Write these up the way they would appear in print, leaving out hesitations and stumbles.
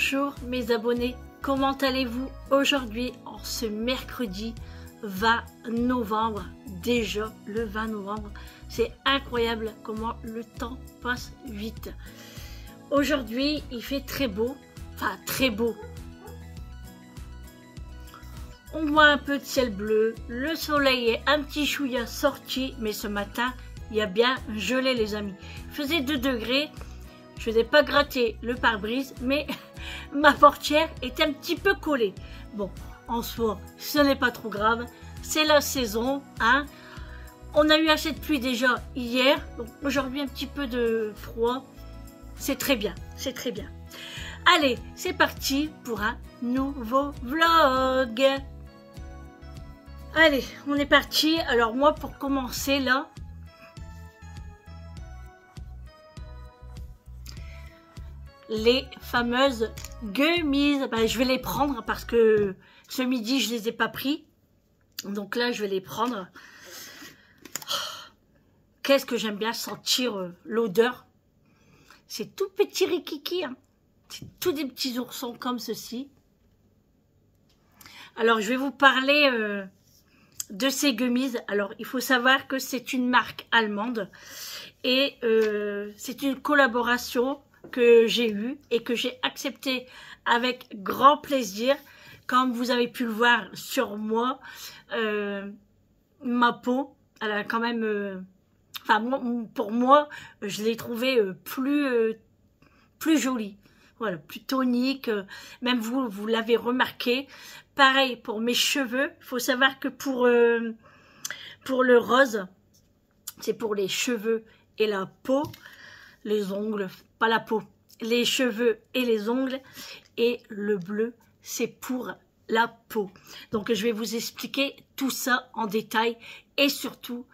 Bonjour mes abonnés, comment allez-vous aujourd'hui en ce mercredi 20 novembre, déjà le 20 novembre, c'est incroyable comment le temps passe vite. Aujourd'hui il fait très beau, enfin très beau. On voit un peu de ciel bleu, le soleil est un petit chouïa sorti, mais ce matin il y a bien gelé les amis. Il faisait 2 degrés. Je n'ai pas gratté le pare-brise, mais ma portière est un petit peu collée. Bon, en soi, ce n'est pas trop grave. C'est la saison, hein. On a eu assez de pluie déjà hier. Donc aujourd'hui, un petit peu de froid. C'est très bien, c'est très bien. Allez, c'est parti pour un nouveau vlog. Allez, on est parti. Alors moi, pour commencer là, les fameuses gummies, ben, je vais les prendre parce que ce midi je les ai pas pris, donc là je vais les prendre. Qu'est-ce que j'aime bien sentir l'odeur. C'est tout petit rikiki, hein. C'est tous des petits oursons comme ceci. Alors je vais vous parler de ces gummies. Alors il faut savoir que c'est une marque allemande et c'est une collaboration que j'ai eu et que j'ai accepté avec grand plaisir. Comme vous avez pu le voir sur moi, ma peau, elle a quand même, enfin pour moi, je l'ai trouvée plus jolie, voilà, plus tonique. Même vous l'avez remarqué. Pareil pour mes cheveux. Il faut savoir que pour le rose, c'est pour les cheveux et la peau. Les ongles, pas la peau, les cheveux et les ongles, et le bleu c'est pour la peau. Donc je vais vous expliquer tout ça en détail et surtout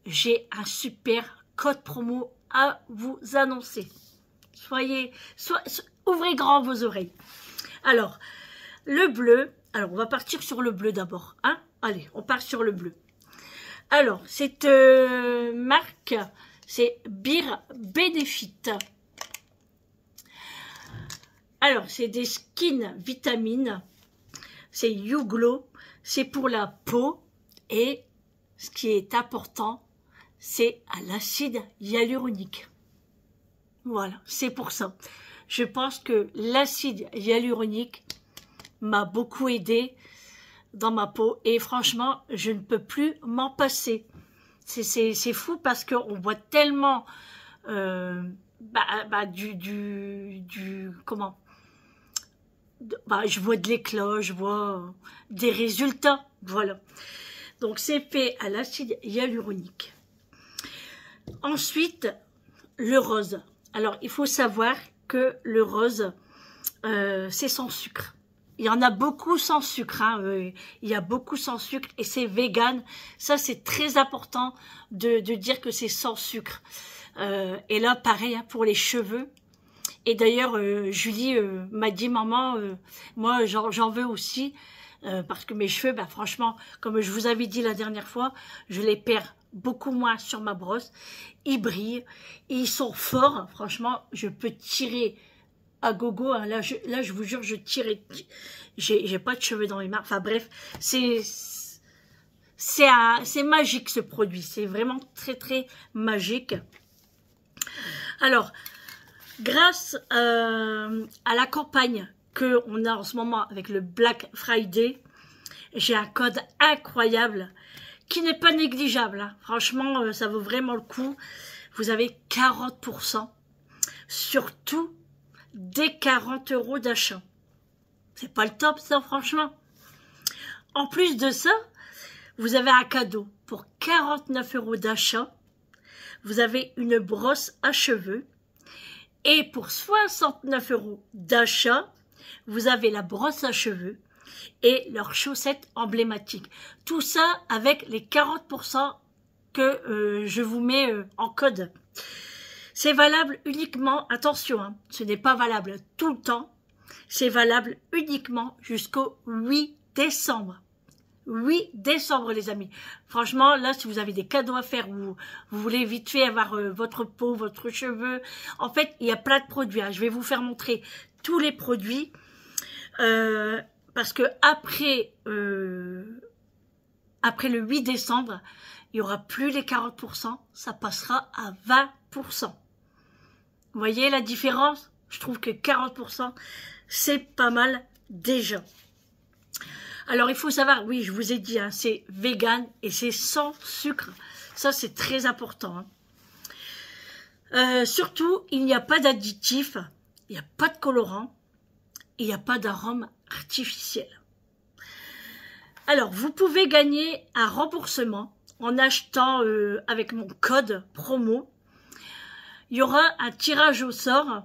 j'ai un super code promo à vous annoncer. Ouvrez grand vos oreilles. Alors le bleu, alors on va partir sur le bleu d'abord, hein. Allez, on part sur le bleu. Alors cette marque, c'est Beer Benefit. Alors, c'est des skin vitamines. C'est You Glow. C'est pour la peau. Et ce qui est important, c'est à l'acide hyaluronique. Voilà, c'est pour ça. Je pense que l'acide hyaluronique m'a beaucoup aidé dans ma peau. Et franchement, je ne peux plus m'en passer. C'est fou parce qu'on voit tellement je vois de l'éclat, je vois des résultats, voilà. Donc c'est fait à l'acide hyaluronique. Ensuite, le rose. Alors il faut savoir que le rose, c'est sans sucre. Il y en a beaucoup sans sucre, hein. Il y a beaucoup sans sucre et c'est vegan. Ça, c'est très important de dire que c'est sans sucre. Et là, pareil, hein, pour les cheveux. Et d'ailleurs, Julie m'a dit, maman, moi, j'en veux aussi. Parce que mes cheveux, bah, franchement, comme je vous avais dit la dernière fois, je les perds beaucoup moins sur ma brosse. Ils brillent, ils sont forts. Franchement, je peux tirer à gogo, hein. Là, je vous jure, je tire et j'ai pas de cheveux dans les mains. Enfin bref, c'est magique ce produit. C'est vraiment très très magique. Alors, grâce à la campagne que on a en ce moment avec le Black Friday, j'ai un code incroyable qui n'est pas négligeable, hein. Franchement, ça vaut vraiment le coup. Vous avez 40% sur tout dès 40 € d'achat. C'est pas le top ça, franchement. En plus de ça, vous avez un cadeau pour 49 € d'achat. Vous avez une brosse à cheveux. Et pour 69 € d'achat, vous avez la brosse à cheveux et leurs chaussettes emblématiques. Tout ça avec les 40% que je vous mets en code. C'est valable uniquement, attention, hein, ce n'est pas valable tout le temps, c'est valable uniquement jusqu'au 8 décembre. 8 décembre les amis. Franchement, là, si vous avez des cadeaux à faire ou vous voulez vite fait avoir votre peau, votre cheveux, en fait, il y a plein de produits, hein. Je vais vous faire montrer tous les produits parce que après le 8 décembre, il n'y aura plus les 40%, ça passera à 20%. Vous voyez la différence? Je trouve que 40%, c'est pas mal déjà. Alors, il faut savoir, oui, je vous ai dit, hein, c'est vegan et c'est sans sucre. Ça, c'est très important. Hein. Surtout, il n'y a pas d'additifs, il n'y a pas de colorant, il n'y a pas d'arôme artificiel. Alors, vous pouvez gagner un remboursement en achetant avec mon code promo. Il y aura un tirage au sort.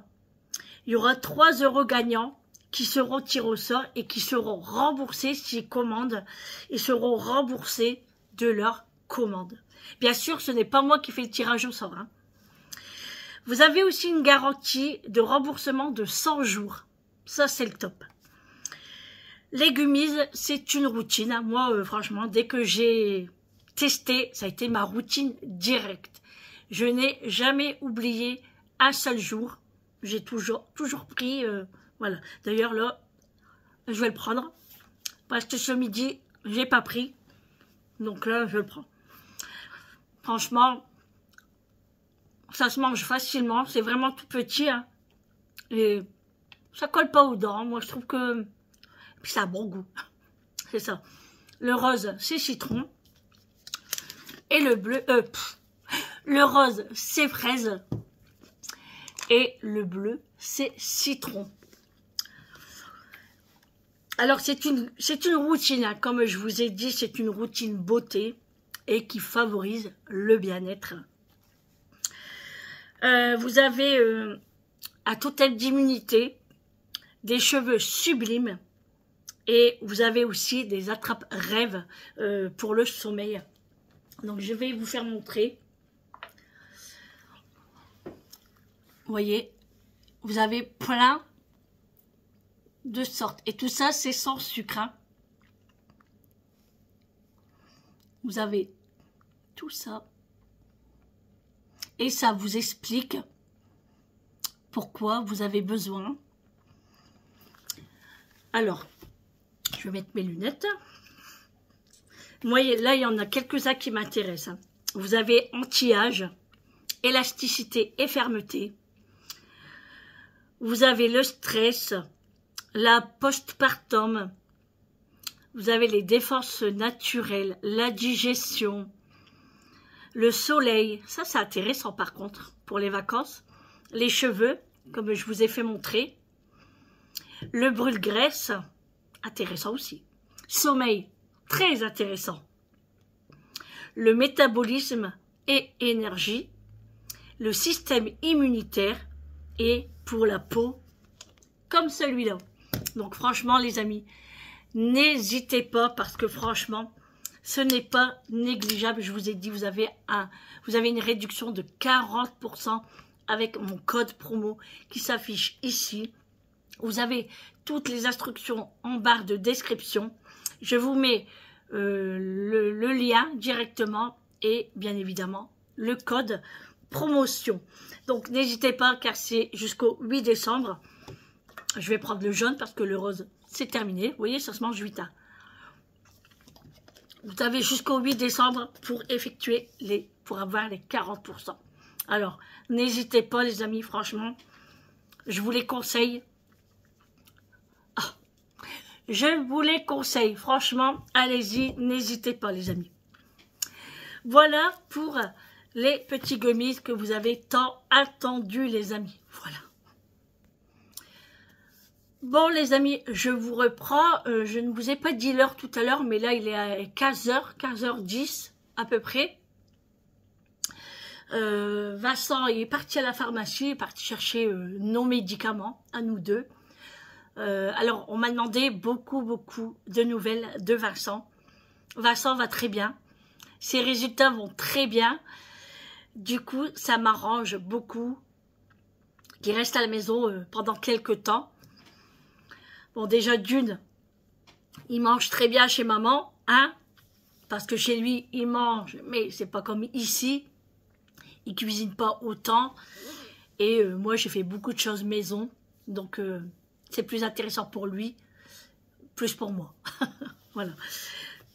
Il y aura 3 € gagnants qui seront tirés au sort et qui seront remboursés s'ils commandent et seront remboursés de leur commande. Bien sûr, ce n'est pas moi qui fais le tirage au sort. Hein. Vous avez aussi une garantie de remboursement de 100 jours. Ça, c'est le top. Les gummies, c'est une routine. Hein. Moi, franchement, dès que j'ai testé, ça a été ma routine directe. Je n'ai jamais oublié un seul jour. J'ai toujours pris, voilà. D'ailleurs, là, je vais le prendre. Parce que ce midi, j'ai pas pris. Donc là, je le prends. Franchement, ça se mange facilement. C'est vraiment tout petit. Hein. Et ça colle pas aux dents. Moi, je trouve que... Puis ça a bon goût. C'est ça. Le rose, c'est citron. Et le bleu... le rose, c'est fraise. Et le bleu, c'est citron. Alors, c'est une routine, hein. Comme je vous ai dit, c'est une routine beauté et qui favorise le bien-être. Vous avez un total d'immunité, des cheveux sublimes et vous avez aussi des attrape-rêves pour le sommeil. Donc, je vais vous faire montrer. Vous voyez, vous avez plein de sortes. Et tout ça, c'est sans sucre. Hein. Vous avez tout ça. Et ça vous explique pourquoi vous avez besoin. Alors, je vais mettre mes lunettes. Moi, là, il y en a quelques-uns qui m'intéressent. Hein. Vous avez anti-âge, élasticité et fermeté. Vous avez le stress, la postpartum, vous avez les défenses naturelles, la digestion, le soleil, ça c'est intéressant par contre pour les vacances, les cheveux, comme je vous ai fait montrer, le brûle-graisse, intéressant aussi, sommeil, très intéressant, le métabolisme et énergie, le système immunitaire et pour la peau comme celui-là. Donc franchement les amis, n'hésitez pas parce que franchement ce n'est pas négligeable. Je vous ai dit, vous avez une réduction de 40% avec mon code promo qui s'affiche ici. Vous avez toutes les instructions en barre de description. Je vous mets le lien directement et bien évidemment le code promotion. Donc n'hésitez pas car c'est jusqu'au 8 décembre. Je vais prendre le jaune parce que le rose c'est terminé. Vous voyez, ça se mange vite. Hein. Vous avez jusqu'au 8 décembre pour effectuer pour avoir les 40%. Alors, n'hésitez pas les amis, franchement, je vous les conseille. Ah, je vous les conseille, franchement, allez-y, n'hésitez pas les amis. Voilà pour les petits gummies que vous avez tant attendus les amis. Voilà. Bon les amis, je vous reprends, je ne vous ai pas dit l'heure tout à l'heure, mais là il est à 15h, 15h10 à peu près. Vincent est parti à la pharmacie, il est parti chercher nos médicaments, à nous deux. Alors on m'a demandé beaucoup de nouvelles de Vincent. Vincent va très bien, ses résultats vont très bien. Du coup ça m'arrange beaucoup qu'il reste à la maison pendant quelques temps. Bon, déjà, d'une, il mange très bien chez maman, hein, parce que chez lui, il mange, mais c'est pas comme ici, il cuisine pas autant, et moi, j'ai fait beaucoup de choses maison, donc c'est plus intéressant pour lui, plus pour moi. Voilà.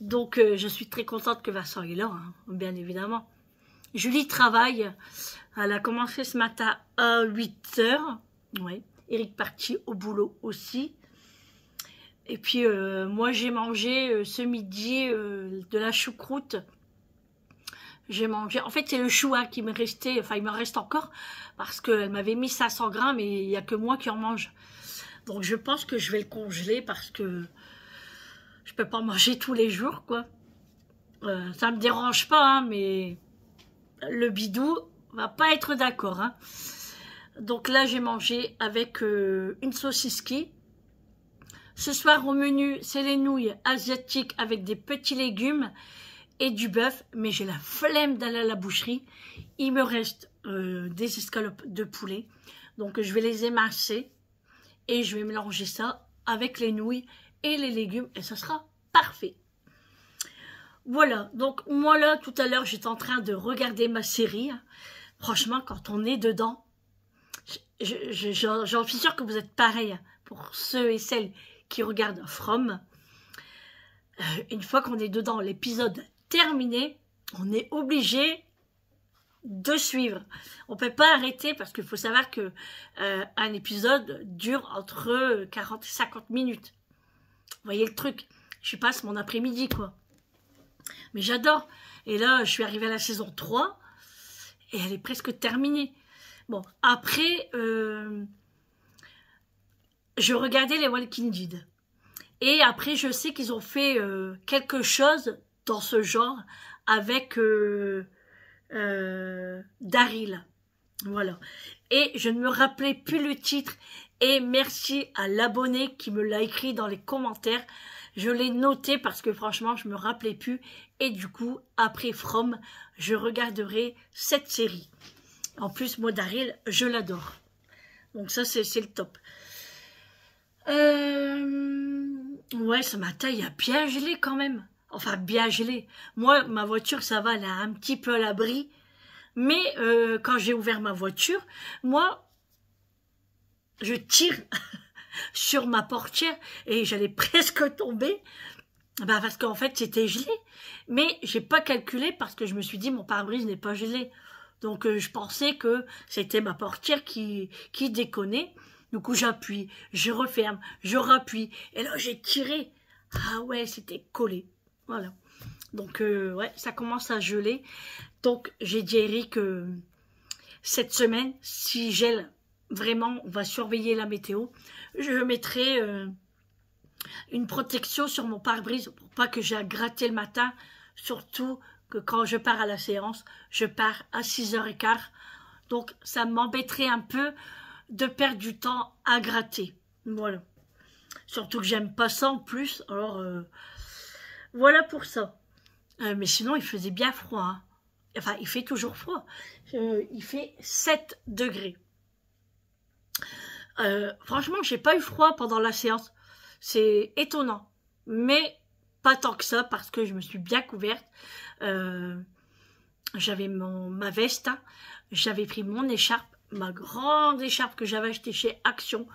Donc, je suis très contente que Vincent est là, hein, bien évidemment. Julie travaille. Elle a commencé ce matin à 8 h. Ouais. Eric parti au boulot aussi. Et puis, moi, j'ai mangé ce midi de la choucroute. J'ai mangé... En fait, c'est le chou hein, qui me restait... Enfin, il me reste encore parce qu'elle m'avait mis 500 grammes et il n'y a que moi qui en mange. Donc, je pense que je vais le congeler parce que je peux pas manger tous les jours, quoi. Ça me dérange pas, hein, mais le bidou va pas être d'accord. Hein. Donc là, j'ai mangé avec une sauciski. Ce soir, au menu, c'est les nouilles asiatiques avec des petits légumes et du bœuf. Mais j'ai la flemme d'aller à la boucherie. Il me reste des escalopes de poulet. Donc, je vais les émincer et je vais mélanger ça avec les nouilles et les légumes. Et ça sera parfait. Voilà, donc moi là, tout à l'heure, j'étais en train de regarder ma série. Franchement, quand on est dedans, j'en suis sûre que vous êtes pareil pour ceux et celles qui regardent From. Une fois qu'on est dedans, l'épisode terminé, on est obligé de suivre. On peut pas arrêter parce qu'il faut savoir que un épisode dure entre 40 et 50 minutes. Vous voyez le truc? Je passe mon après-midi, quoi. Mais j'adore. Et là, je suis arrivée à la saison 3 et elle est presque terminée. Bon, après, je regardais les Walking Dead. Et après, je sais qu'ils ont fait quelque chose dans ce genre avec Daryl. Voilà. Et je ne me rappelais plus le titre. Et merci à l'abonné qui me l'a écrit dans les commentaires. Je l'ai noté parce que franchement, je me rappelais plus. Et du coup, après From, je regarderai cette série. En plus, moi, Daryl, je l'adore. Donc ça, c'est le top. Ouais, ce matin, il y a bien gelé quand même. Enfin, bien gelé. Moi, ma voiture, ça va, elle est un petit peu à l'abri. Mais quand j'ai ouvert ma voiture, moi, je tire sur ma portière et j'allais presque tomber. Bah parce qu'en fait, c'était gelé. Mais j'ai pas calculé parce que je me suis dit, mon pare-brise n'est pas gelé. Donc, je pensais que c'était ma portière qui déconnait. Du coup, j'appuie, je referme, je rappuie. Et là, j'ai tiré. Ah ouais, c'était collé. Voilà. Donc, ouais, ça commence à geler. Donc, j'ai dit à Eric, cette semaine, si gèle vraiment, on va surveiller la météo. Je mettrai une protection sur mon pare-brise pour pas que j'ai à gratter le matin. Surtout que quand je pars à la séance, je pars à 6h15. Donc, ça m'embêterait un peu de perdre du temps à gratter. Voilà. Surtout que j'aime pas ça en plus. Alors, voilà pour ça. Mais sinon, il faisait bien froid. Hein. Enfin, il fait toujours froid. Il fait 7 degrés. Franchement, j'ai pas eu froid pendant la séance. C'est étonnant. Mais pas tant que ça parce que je me suis bien couverte. J'avais ma veste. Hein. J'avais pris mon écharpe. Ma grande écharpe que j'avais achetée chez Action.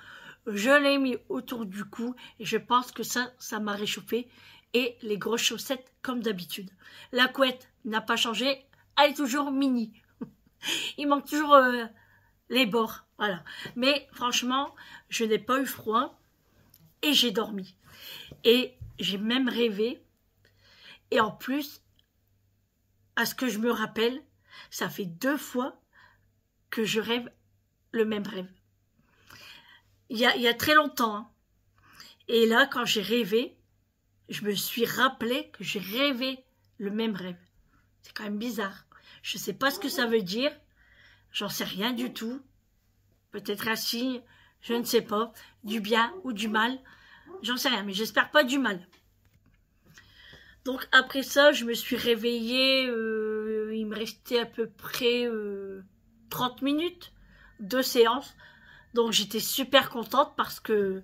Je l'ai mis autour du cou. Et je pense que ça m'a réchauffé. Et les grosses chaussettes comme d'habitude. La couette n'a pas changé. Elle est toujours mini. Il manque toujours les bords. Voilà. Mais franchement, je n'ai pas eu froid. Et j'ai dormi. Et j'ai même rêvé. Et en plus, à ce que je me rappelle, ça fait 2 fois que je rêve le même rêve. Il y a très longtemps. Hein. Et là, quand j'ai rêvé, je me suis rappelé que j'ai rêvé le même rêve. C'est quand même bizarre. Je ne sais pas ce que ça veut dire. J'en sais rien du tout. Peut-être un signe, je ne sais pas. Du bien ou du mal. J'en sais rien, mais j'espère pas du mal. Donc après ça, je me suis réveillée. Il me restait à peu près 30 minutes de séance. Donc j'étais super contente parce que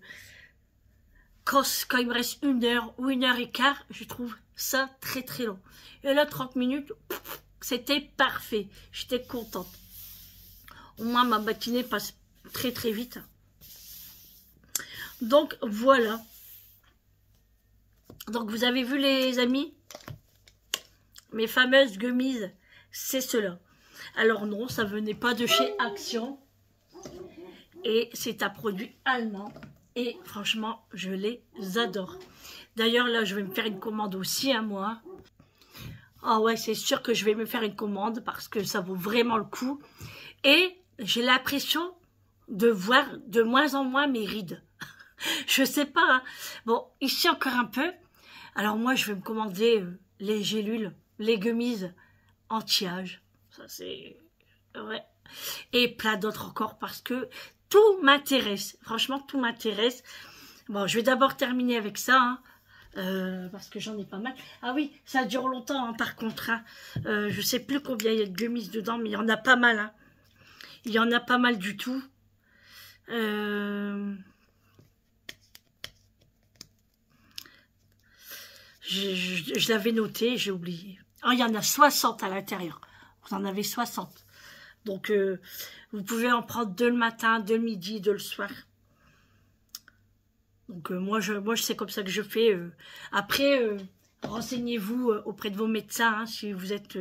quand il me reste 1 heure ou 1h15, je trouve ça très très long. Et là, 30 minutes, c'était parfait. J'étais contente. Au moins, ma matinée passe très très vite. Donc voilà. Donc vous avez vu les amis, mes fameuses gummies, c'est cela. Alors non, ça venait pas de chez Action. Et c'est un produit allemand. Et franchement, je les adore. D'ailleurs, là, je vais me faire une commande aussi, hein, moi. Ah ouais, c'est sûr que je vais me faire une commande parce que ça vaut vraiment le coup. Et j'ai l'impression de voir de moins en moins mes rides. Je sais pas. Hein. Bon, ici encore un peu. Alors moi, je vais me commander les gélules, les gummies anti-âge. Ça, c'est... Ouais. Et plein d'autres encore parce que tout m'intéresse. Franchement, tout m'intéresse. Bon, je vais d'abord terminer avec ça. Hein, parce que j'en ai pas mal. Ah oui, ça dure longtemps, hein, par contre. Hein. Je sais plus combien il y a de gummies dedans, mais il y en a pas mal. Hein. Il y en a pas mal du tout. Je l'avais noté, j'ai oublié. Oh, il y en a 60 à l'intérieur. Vous en avez 60. Donc, vous pouvez en prendre 2 le matin, 2 le midi, 2 le soir. Donc, moi, c'est comme ça que je fais. Après, renseignez-vous auprès de vos médecins, hein, si vous êtes,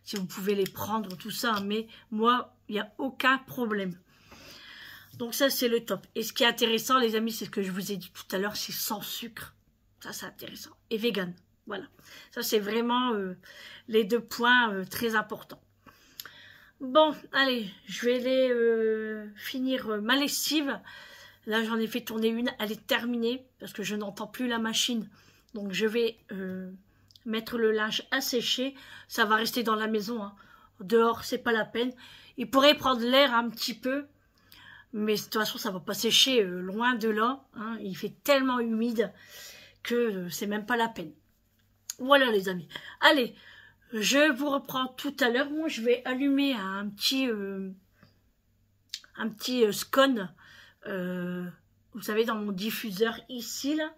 si vous pouvez les prendre, tout ça. Hein, mais moi, il n'y a aucun problème. Donc, ça, c'est le top. Et ce qui est intéressant, les amis, c'est ce que je vous ai dit tout à l'heure, c'est sans sucre. Ça, c'est intéressant. Et vegan. Voilà. Ça, c'est vraiment les 2 points très importants. Bon, allez, je vais aller finir ma lessive. Là, j'en ai fait tourner une. Elle est terminée parce que je n'entends plus la machine. Donc, je vais mettre le linge à sécher. Ça va rester dans la maison. Hein. Dehors, c'est pas la peine. Il pourrait prendre l'air un petit peu. Mais de toute façon, ça va pas sécher loin de là. Hein. Il fait tellement humide que c'est même pas la peine. Voilà, les amis. Allez. Je vous reprends tout à l'heure. Moi, je vais allumer un petit scone, vous savez, dans mon diffuseur ici, là.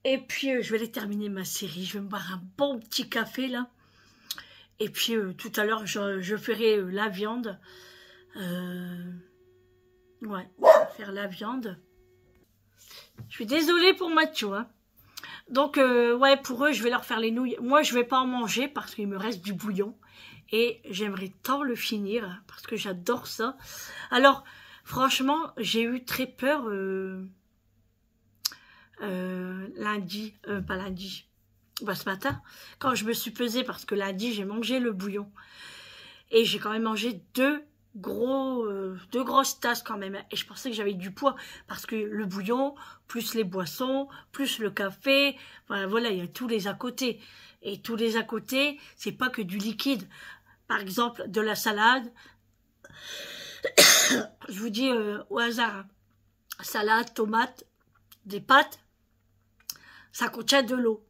Et puis, je vais aller terminer ma série. Je vais me boire un bon petit café, là. Et puis, tout à l'heure, je ferai la viande. Ouais, je vais faire la viande. Je suis désolée pour Mathieu, hein. Donc, ouais, pour eux, je vais leur faire les nouilles. Moi, je vais pas en manger parce qu'il me reste du bouillon. Et j'aimerais tant le finir parce que j'adore ça. Alors, franchement, j'ai eu très peur lundi, pas lundi, bah, ce matin, quand je me suis pesée parce que lundi, j'ai mangé le bouillon. Et j'ai quand même mangé deux grosses tasses quand même. Et je pensais que j'avais du poids parce que le bouillon, plus les boissons, plus le café, voilà, il y a tous les à côté. Et tous les à côté, c'est pas que du liquide. Par exemple, de la salade. Je vous dis au hasard, hein. Salade, tomate, des pâtes, ça contient de l'eau.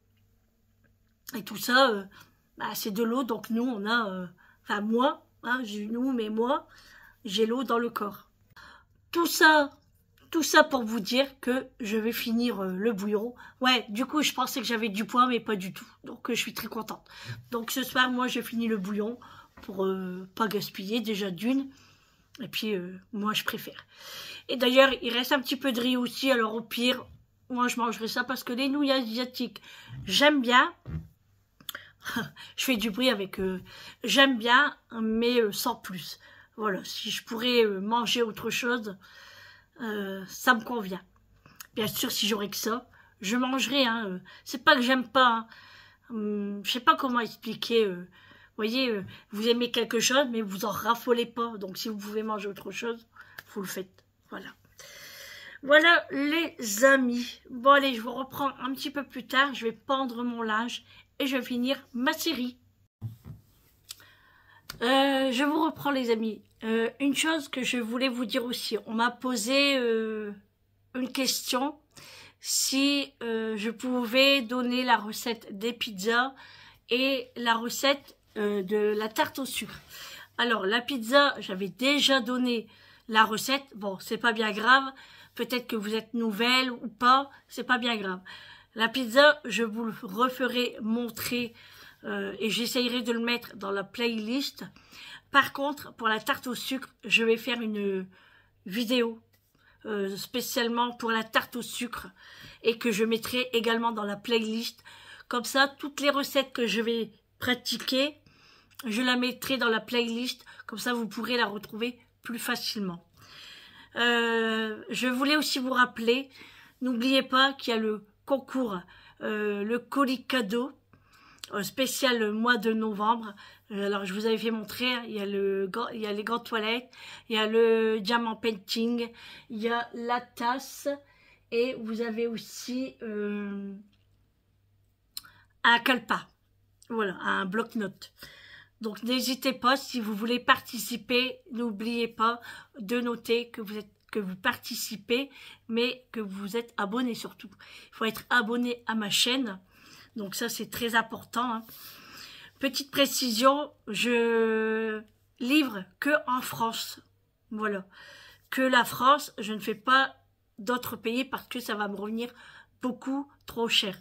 Et tout ça, bah, c'est de l'eau. Donc nous, on a, enfin moi, hein, mais moi, j'ai l'eau dans le corps. Tout ça pour vous dire que je vais finir le bouillon. Ouais, du coup, je pensais que j'avais du poids, mais pas du tout. Donc, je suis très contente. Donc, ce soir, moi, je finis le bouillon pour pas gaspiller, déjà d'une. Et puis, moi, je préfère. Et d'ailleurs, il reste un petit peu de riz aussi. Alors, au pire, moi, je mangerai ça parce que les nouilles asiatiques, j'aime bien. Je fais du bruit avec j'aime bien, mais sans plus. Voilà, si je pourrais manger autre chose, ça me convient. Bien sûr, si j'aurais que ça, je mangerais. Hein, c'est pas que j'aime pas. Hein. Je sais pas comment expliquer. Vous voyez, vous aimez quelque chose, mais vous en raffolez pas. Donc, si vous pouvez manger autre chose, vous le faites. Voilà. Voilà, les amis. Bon, allez, je vous reprends un petit peu plus tard. Je vais pendre mon linge et je vais finir ma série. Je vous reprends, les amis. Une chose que je voulais vous dire aussi. On m'a posé une question. Si je pouvais donner la recette des pizzas et la recette de la tarte au sucre. Alors, la pizza, j'avais déjà donné la recette. Bon, c'est pas bien grave. Peut-être que vous êtes nouvelle ou pas. C'est pas bien grave. La pizza, je vous le referai montrer et j'essayerai de le mettre dans la playlist. Par contre, pour la tarte au sucre, je vais faire une vidéo spécialement pour la tarte au sucre et que je mettrai également dans la playlist. Comme ça, toutes les recettes que je vais pratiquer, je la mettrai dans la playlist. Comme ça, vous pourrez la retrouver plus facilement. Je voulais aussi vous rappeler, n'oubliez pas qu'il y a le concours, le colis cadeau spécial mois de novembre. Alors je vous avais fait montrer, il y a les grandes toilettes, il y a le diamant painting, il y a la tasse et vous avez aussi un calepin, voilà, un bloc-notes. Donc n'hésitez pas, si vous voulez participer, n'oubliez pas de noter que vous participez, mais que vous êtes abonné surtout. Il faut être abonné à ma chaîne, donc ça c'est très important, hein. Petite précision, je livre que en France, voilà, que la France, je ne fais pas d'autres pays parce que ça va me revenir beaucoup trop cher.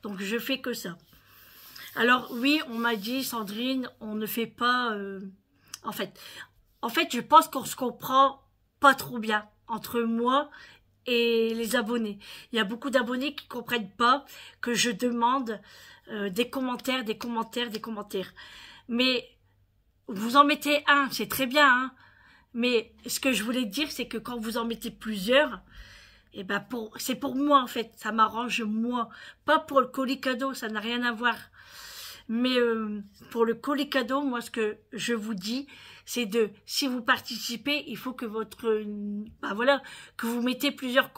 Donc je fais que ça. Alors oui, on m'a dit, Sandrine, on ne fait pas... En fait, je pense qu'on se comprend pas trop bien entre moi et les abonnés. Il y a beaucoup d'abonnés qui comprennent pas que je demande des commentaires. Mais vous en mettez un, c'est très bien, hein. Mais ce que je voulais dire, c'est que quand vous en mettez plusieurs, et ben c'est pour moi en fait, ça m'arrange moi, pas pour le colis cadeau, ça n'a rien à voir. Mais pour le colis cadeau, moi ce que je vous dis, c'est si vous participez, il faut que que vous mettez plusieurs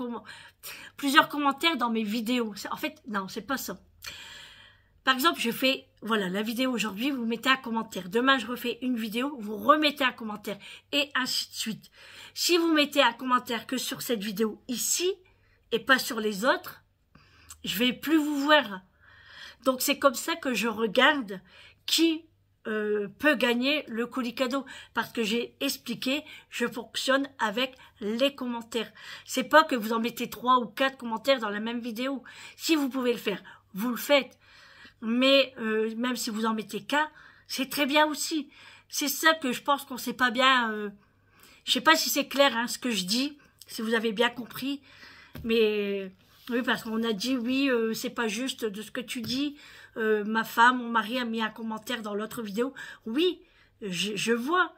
commentaires dans mes vidéos. En fait, non, c'est pas ça. Par exemple, je fais, voilà, la vidéo aujourd'hui, vous mettez un commentaire. Demain, je refais une vidéo, vous remettez un commentaire, et ainsi de suite. Si vous mettez un commentaire que sur cette vidéo ici, et pas sur les autres, je vais plus vous voir. Donc, c'est comme ça que je regarde qui peut gagner le colis cadeau. Parce que j'ai expliqué, je fonctionne avec les commentaires. C'est pas que vous en mettez 3 ou 4 commentaires dans la même vidéo. Si vous pouvez le faire, vous le faites. Mais même si vous en mettez qu'un, c'est très bien aussi. C'est ça que je pense qu'on sait pas bien. Je sais pas si c'est clair hein, ce que je dis, si vous avez bien compris. Mais oui, parce qu'on a dit oui, c'est pas juste de ce que tu dis. Ma femme, mon mari a mis un commentaire dans l'autre vidéo. Oui, je vois.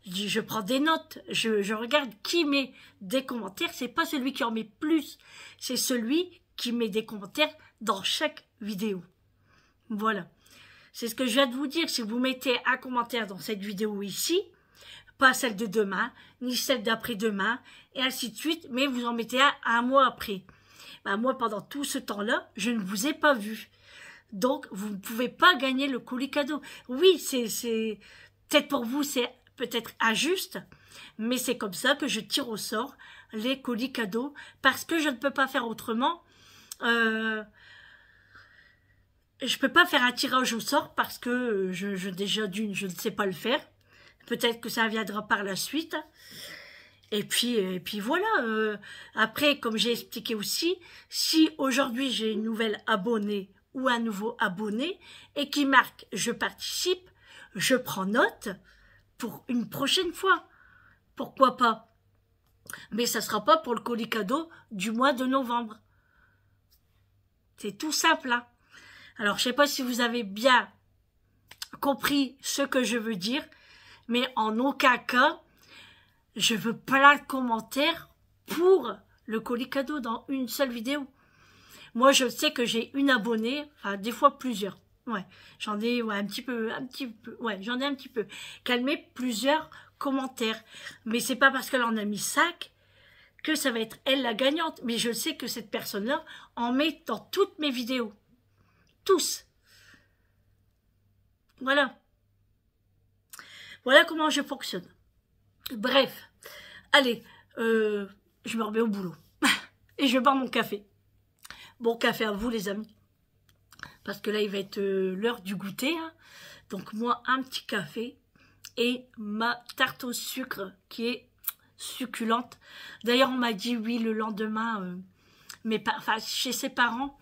Je prends des notes. Je regarde qui met des commentaires. C'est pas celui qui en met plus. C'est celui qui met des commentaires dans chaque vidéo. Voilà, c'est ce que je viens de vous dire. Si vous mettez un commentaire dans cette vidéo ici, pas celle de demain, ni celle d'après-demain, et ainsi de suite, mais vous en mettez un mois après. Ben, moi, pendant tout ce temps-là, je ne vous ai pas vu. Donc, vous ne pouvez pas gagner le colis cadeau. Oui, c'est peut-être pour vous, c'est peut-être injuste, mais c'est comme ça que je tire au sort les colis cadeaux, parce que je ne peux pas faire autrement. Je peux pas faire un tirage au sort parce que déjà d'une, je ne sais pas le faire. Peut-être que ça viendra par la suite. Et puis voilà. Après, comme j'ai expliqué aussi, si aujourd'hui j'ai une nouvelle abonnée ou un nouveau abonné et qui marque « Je participe », je prends note pour une prochaine fois. Pourquoi pas? Mais ça sera pas pour le colis cadeau du mois de novembre. C'est tout simple, hein. Alors, je sais pas si vous avez bien compris ce que je veux dire, mais en aucun cas, je veux plein de commentaires pour le colis cadeau dans une seule vidéo. Moi, je sais que j'ai une abonnée, enfin, des fois plusieurs. Ouais, j'en ai un petit peu, j'en ai un petit peu. Qu'elle met plusieurs commentaires. Mais c'est pas parce qu'elle en a mis 5 que ça va être elle la gagnante. Mais je sais que cette personne-là en met dans toutes mes vidéos. Tous. Voilà. Voilà comment je fonctionne. Bref. Allez, je me remets au boulot. Et je vais boire mon café. Bon café à vous les amis. Parce que là, il va être l'heure du goûter. Hein. Donc moi, un petit café. Et ma tarte au sucre qui est succulente. D'ailleurs, on m'a dit oui le lendemain. Chez ses parents.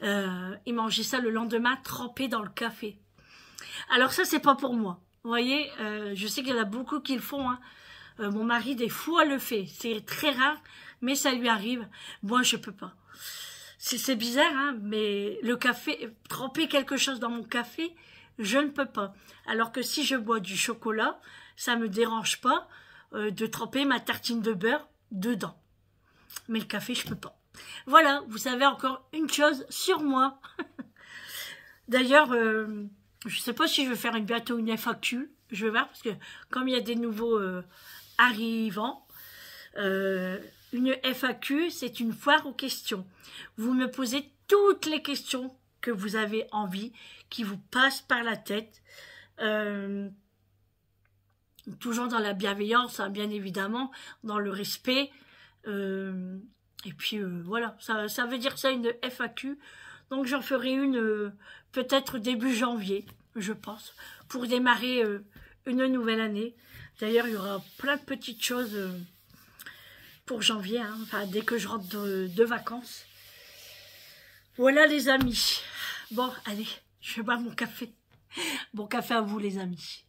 Ils mangeaient ça le lendemain trempé dans le café. Alors ça, c'est pas pour moi. Vous voyez, je sais qu'il y en a beaucoup qui le font. Hein. Mon mari, des fois, le fait. C'est très rare, mais ça lui arrive. Moi, je peux pas. C'est bizarre, hein, mais le café, tremper quelque chose dans mon café, je ne peux pas. Alors que si je bois du chocolat, ça me dérange pas de tremper ma tartine de beurre dedans. Mais le café, je peux pas. Voilà, vous savez encore une chose sur moi. D'ailleurs, je sais pas si je vais faire bientôt une FAQ. Je vais voir, parce que comme il y a des nouveaux arrivants, une FAQ, c'est une foire aux questions. Vous me posez toutes les questions que vous avez envie, qui vous passent par la tête. Toujours dans la bienveillance, hein, bien évidemment, dans le respect. Et puis voilà, ça veut dire ça, une FAQ. Donc j'en ferai une peut-être début janvier, je pense, pour démarrer une nouvelle année. D'ailleurs, il y aura plein de petites choses pour janvier, hein, enfin, dès que je rentre de vacances. Voilà les amis. Bon, allez, je vais boire mon café. Bon café à vous les amis.